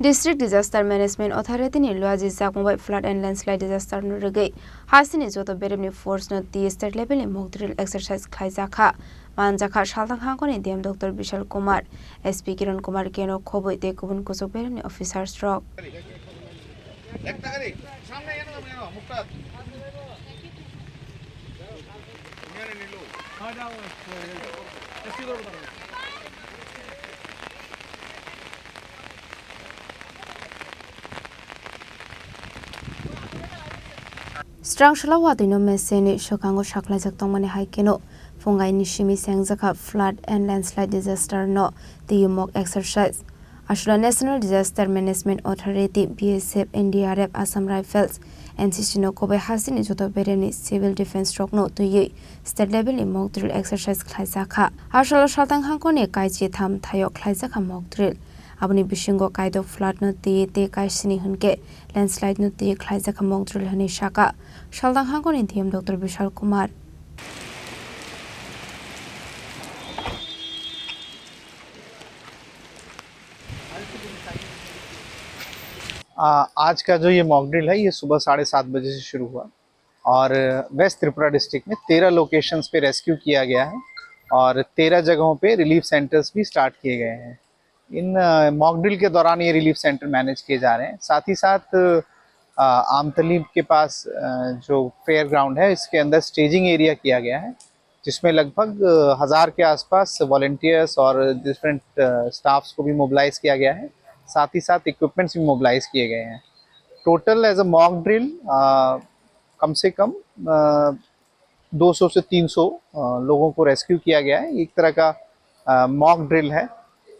District Disaster Management Authority ni Khlaijakha mobile flood and landslide disaster no rwgwi hasini joto beremni force no the state level ni mock drill exercise Khlaijakha manjakha saltang hangkoni DM Dr. Vishal Kumar SP Kiran Kumar Keno khoboi te kubun kusuk beremni officer stroke Strang shalawa dino meseni shokango Khlaijakha tongmani haikeno fungai nishimi sengjaka flood and landslide disaster no the mock exercise Ashura National Disaster Management Authority BSF NDRF Assam Rifles NCC no kobe hasini joto bereni civil defense stroke no to state level ni mock drill exercise Khlaijakha Ashura saltang hangkoni kaiji tham thayo Khlaijakha mock drill Abuni bishingo kaido flood no te kaisini hunke landslide no te Khlaijakha mock drill hani shaka Shaldang hangkoni DM Dr. Vishal Kumar आज का जो ये mock drill है ये सुबह 7:30 बजे से शुरू हुआ और वेस्ट त्रिपुरा डिस्ट्रिक्ट में 13 लोकेशंस पे रेस्क्यू किया गया है और 13 जगहों पे रिलीफ सेंटर्स भी स्टार्ट किए गए हैं। इन मॉक ड्रिल के दौरान ये रिलीफ सेंटर मैनेज किए जा रहे हैं। साथ ही साथ आमतली के पास जो फेयर ग्राउंड है इसके अंदर स्टेजिंग एरिया किया गया है जिसमें लगभग 1000 के आसपास वॉलंटियर्स और डिफरेंट स्टाफ्स को भी मोबिलाइज किया गया है। साथ ही साथ इक्विपमेंट्स भी मोबिलाइज किए गए हैं। Total as a mock drill कम से कम 200 से 300 लोगों को रेस्क्यू किया गया है। एक तरह का मॉक ड्रिल है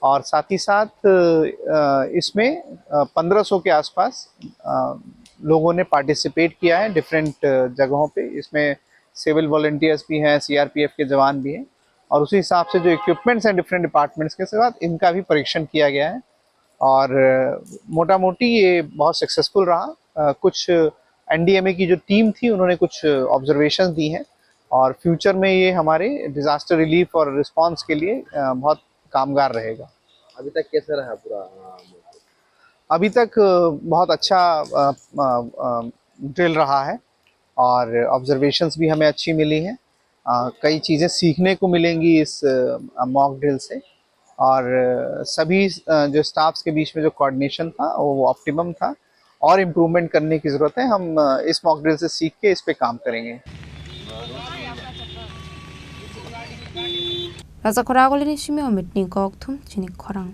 और साथ ही साथ इसमें 1500 के आसपास लोगों ने पार्टिसिपेट किया है डिफरेंट जगहों पे। इसमें सिविल वॉलंटियर्स भी हैं, CRPF के जवान भी हैं और उसी हिसाब से जो इक्विपमेंट्स हैं डिफरेंट डिपार्टमेंट्स के साथ इनका भी परीक्षण किया गया है और मोटा मोटी ये बहुत सक्सेसफुल रहा। कुछ NDMA की जो टीम थी उन्होंने कुछ ऑब्जर्वेशंस दी हैं और फ्यूचर में ये हमारे डिज़ास्टर रिलीफ और रिस्पांस के लिए बहुत कामगार रहेगा। अभी तक कैसा रहा पूरा? अभी तक बहुत अच्छा ड्रिल रहा है और ऑब्जर्वेशंस भी हमें अच्छी मिली हैं। कई चीज़ें सीखने को मिलेंगी इस मॉक ड्रिल से और सभी जो स्टाफ्स के बीच में जो कोऑर्डिनेशन था वो ऑप्टिमम था और इम्प्रूवमेंट करने की ज़रूरत है। हम इस मॉक ड्रिल से सीख के इस पे काम करेंगे। Raza Khorang ni shimi omitni kok thum Chini Khorang